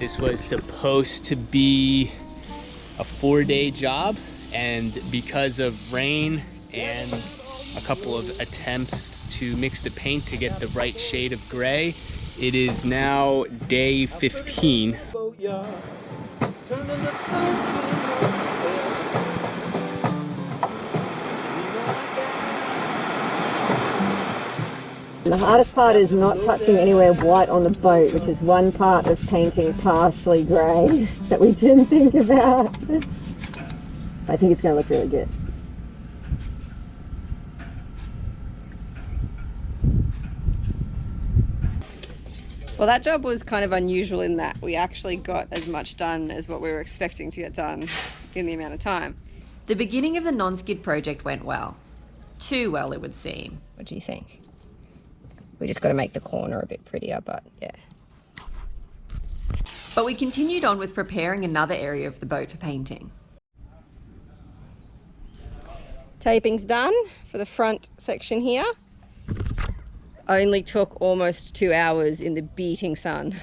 This was supposed to be a 4-day job, and because of rain and a couple of attempts to mix the paint to get the right shade of gray, it is now day 15. The hardest part is not touching anywhere white on the boat, which is one part of painting partially grey that we didn't think about. I think it's going to look really good. Well, that job was kind of unusual in that we actually got as much done as what we were expecting to get done in the amount of time. The beginning of the non-skid project went well. Too well, it would seem. What do you think? We just got to make the corner a bit prettier, but yeah. But we continued on with preparing another area of the boat for painting. Taping's done for the front section here. Only took almost 2 hours in the beating sun.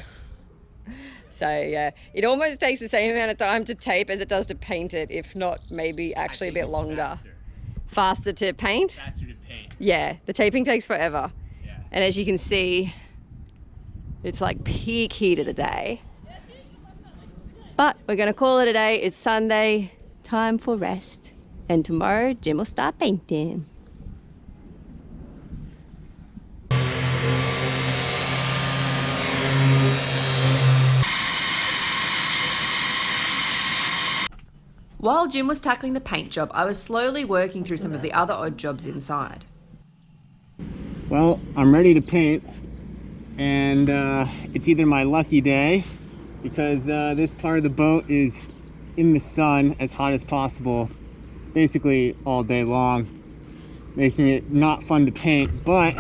So yeah, it almost takes the same amount of time to tape as it does to paint it, if not maybe actually a bit longer. Faster to paint? Faster to paint. Yeah, the taping takes forever. Yeah. And as you can see, it's like peak heat of the day. But we're gonna call it a day. It's Sunday, time for rest. And tomorrow, Jim will start painting. While Jim was tackling the paint job, I was slowly working through some of the other odd jobs inside. Well, I'm ready to paint, and it's either my lucky day because this part of the boat is in the sun as hot as possible basically all day long, making it not fun to paint, but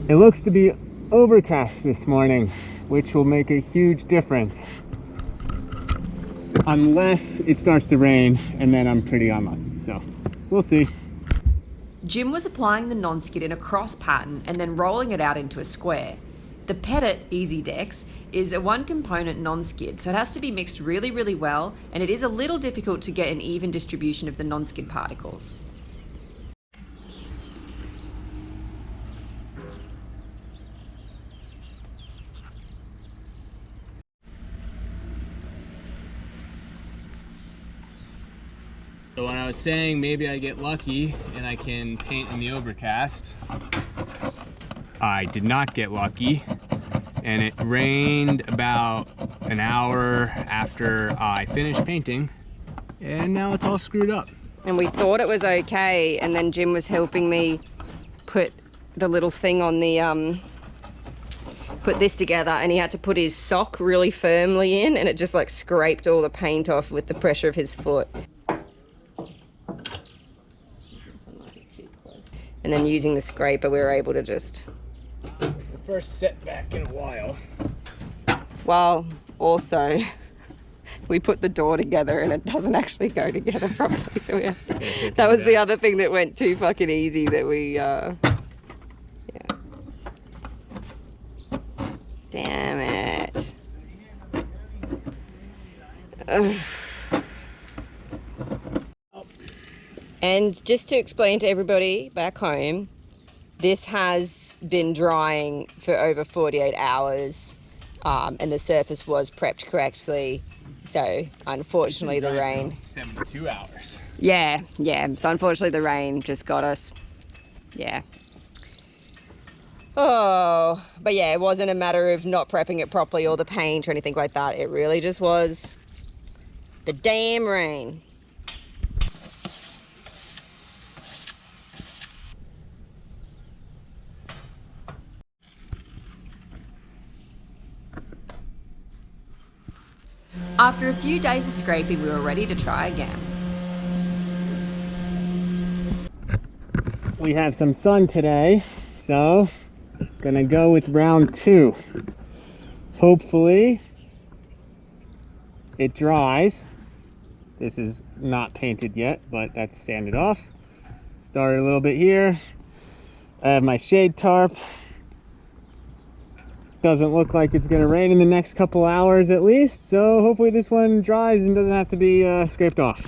it looks to be overcast this morning, which will make a huge difference. Unless it starts to rain, and then I'm pretty unlucky, so we'll see. Jim was applying the non-skid in a cross pattern and then rolling it out into a square. The Pettit Easy Dex is a one-component non-skid, so it has to be mixed really, really well, and it is a little difficult to get an even distribution of the non-skid particles. So when I was saying maybe I get lucky and I can paint in the overcast, I did not get lucky, and it rained about an hour after I finished painting, and now it's all screwed up. And we thought it was okay, and then Jim was helping me put the little thing on the put this together, and he had to put his sock really firmly in, and it just like scraped all the paint off with the pressure of his foot. And then using the scraper, we were able to just... It's the first setback in a while. Well, also, we put the door together and it doesn't actually go together properly, so we have to... That was the other thing that went too fucking easy that we, yeah. Damn it. Ugh. And just to explain to everybody back home, this has been drying for over 48 hours, and the surface was prepped correctly. So unfortunately the rain... 72 hours. Yeah. So unfortunately the rain just got us. Yeah. Oh, but yeah, it wasn't a matter of not prepping it properly or the paint or anything like that. It really just was the damn rain. After a few days of scraping, we were ready to try again. We have some sun today, so gonna go with round 2. Hopefully it dries. This is not painted yet, but that's sanded off. Started a little bit here. I have my shade tarp. Doesn't look like it's gonna rain in the next couple hours at least, so hopefully this one dries and doesn't have to be scraped off.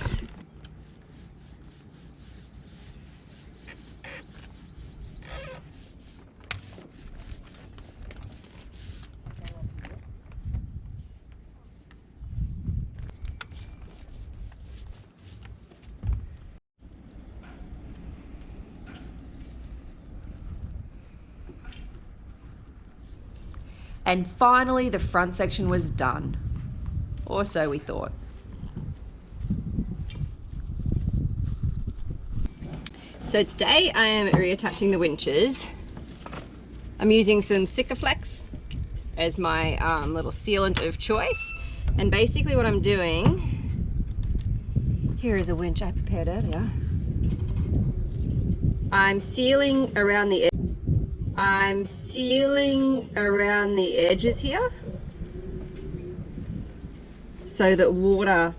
And finally, the front section was done. Or so we thought. So today I am reattaching the winches. I'm using some Sikaflex as my little sealant of choice. And basically what I'm doing, here is a winch I prepared earlier. I'm sealing around the edges here so that water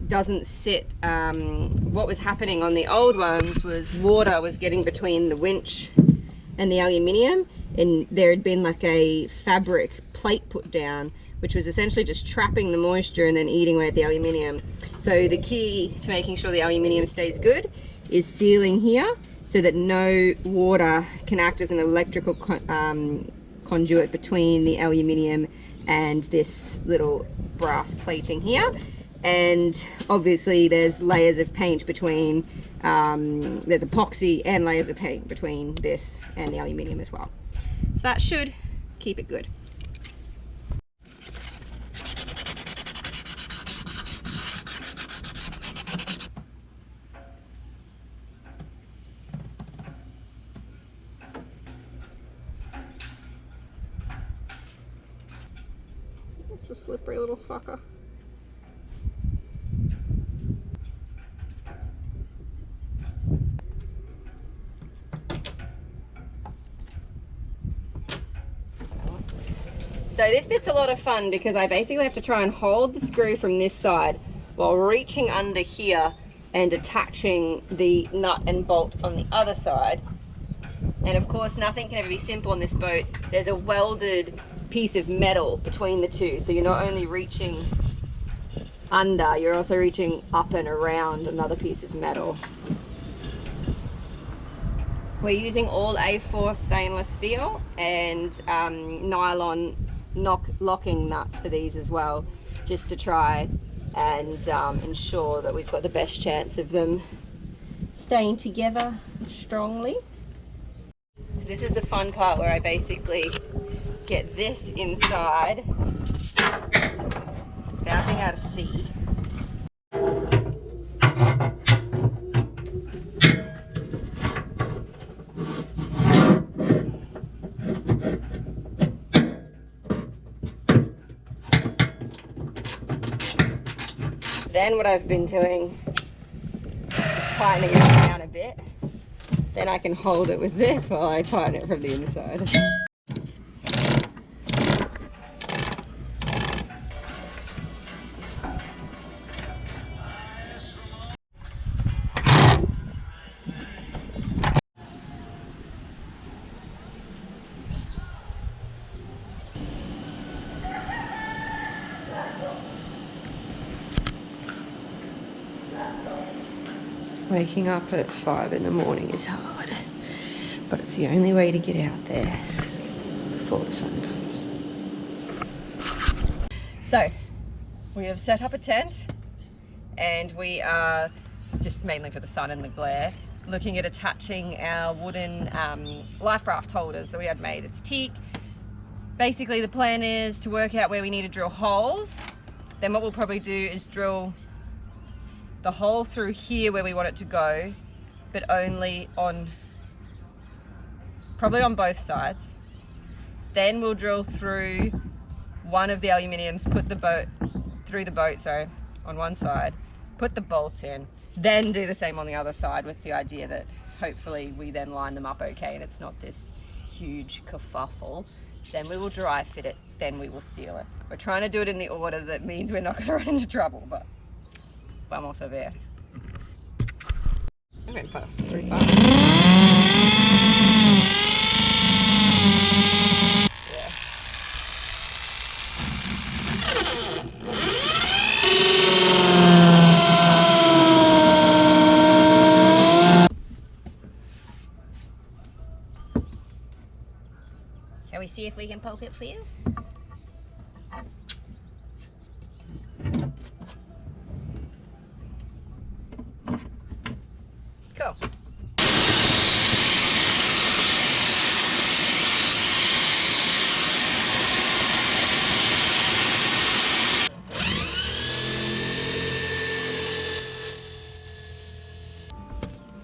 doesn't sit. What was happening on the old ones was water was getting between the winch and the aluminium, and there had been like a fabric plate put down which was essentially just trapping the moisture and then eating away at the aluminium. So the key to making sure the aluminium stays good is sealing here, so that no water can act as an electrical conduit between the aluminium and this little brass plating here. And obviously there's layers of paint between, there's epoxy and layers of paint between this and the aluminium as well. So that should keep it good. It's a slippery little fucker. So this bit's a lot of fun because I basically have to try and hold the screw from this side while reaching under here and attaching the nut and bolt on the other side. And of course nothing can ever be simple on this boat. There's a welded piece of metal between the two, so you're not only reaching under, you're also reaching up and around another piece of metal. We're using all A4 stainless steel and nylon locking nuts for these as well, just to try and ensure that we've got the best chance of them staying together strongly. So this is the fun part where I basically get this inside without being able to see. Then what I've been doing is tightening it down a bit. Then I can hold it with this while I tighten it from the inside. Waking up at 5 in the morning is hard, but it's the only way to get out there before the sun comes. So, we have set up a tent, and we are, just mainly for the sun and the glare, looking at attaching our wooden life raft holders that we had made. It's teak. Basically the plan is to work out where we need to drill holes. Then what we'll probably do is drill the hole through here where we want it to go, but only on, probably on both sides. Then we'll drill through one of the aluminiums, put the boat through the boat, sorry, on one side, put the bolt in, then do the same on the other side, with the idea that hopefully we then line them up okay and it's not this huge kerfuffle. Then we will dry fit it, then we will seal it. We're trying to do it in the order that means we're not going to run into trouble, but vamos a ver. I went fast, 3 fast. Yeah. Shall we see if we can poke it for you? Cool.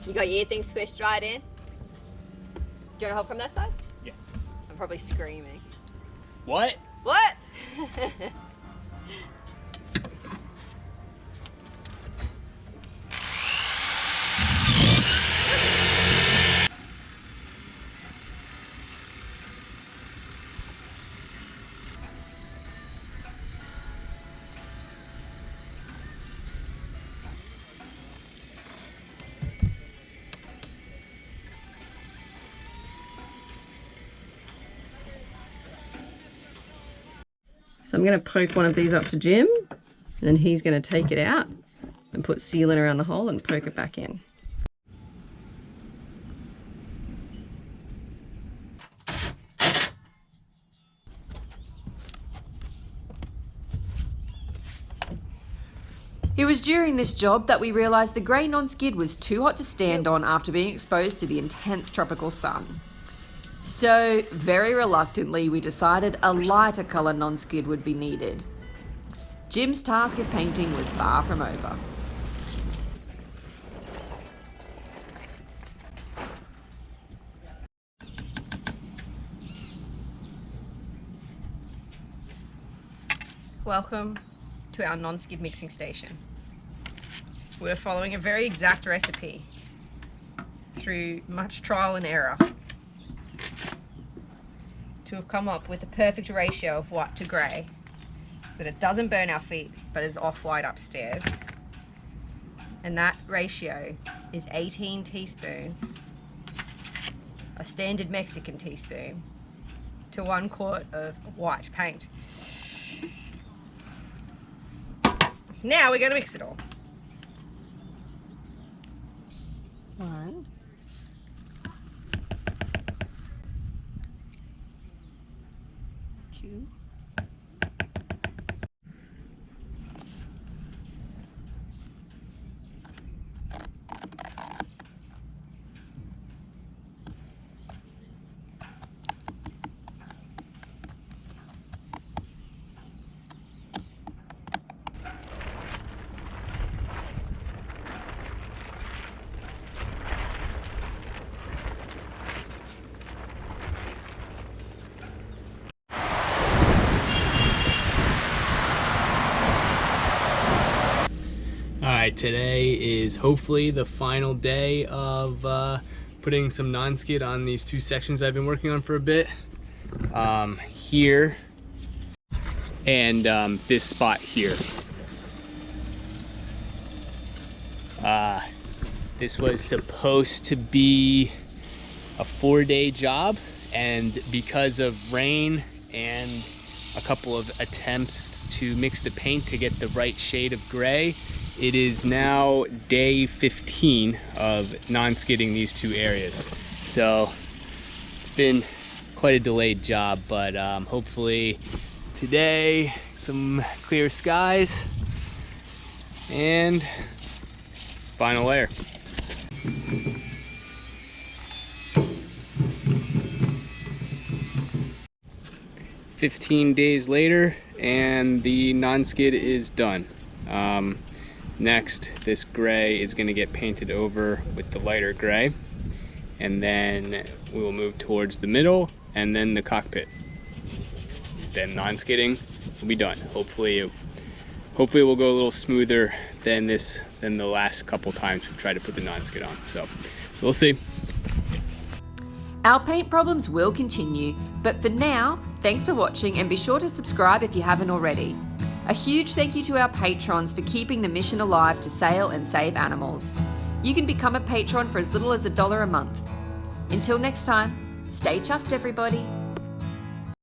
You got your ear thing squished right in? Do you want to hold from that side? Yeah. I'm probably screaming. What? What? So I'm going to poke one of these up to Jim, and then he's going to take it out and put sealant around the hole and poke it back in. It was during this job that we realised the grey non-skid was too hot to stand on after being exposed to the intense tropical sun. So, very reluctantly, we decided a lighter colour non-skid would be needed. Jim's task of painting was far from over. Welcome to our non-skid mixing station. We're following a very exact recipe through much trial and error to have come up with the perfect ratio of white to grey so that it doesn't burn our feet but is off-white upstairs. And that ratio is 18 teaspoons, a standard Mexican teaspoon, to 1 quart of white paint. So now we're going to mix it all. 1, 2, Alright, today is hopefully the final day of putting some non-skid on these 2 sections I've been working on for a bit. Here and this spot here. This was supposed to be a 4-day job, and because of rain and a couple of attempts to mix the paint to get the right shade of gray, it is now day 15 of non-skidding these 2 areas. So it's been quite a delayed job, but hopefully today some clear skies and final layer. "15 days later and the non-skid is done. Next, this gray is going to get painted over with the lighter gray, and then we will move towards the middle and then the cockpit. Then non-skidding will be done. Hopefully it will go a little smoother than the last couple times we tried to put the non-skid on. So we'll see. Our paint problems will continue, but for now, thanks for watching and be sure to subscribe if you haven't already. A huge thank you to our patrons for keeping the mission alive to sail and save animals. You can become a patron for as little as $1 a month. Until next time, stay chuffed everybody.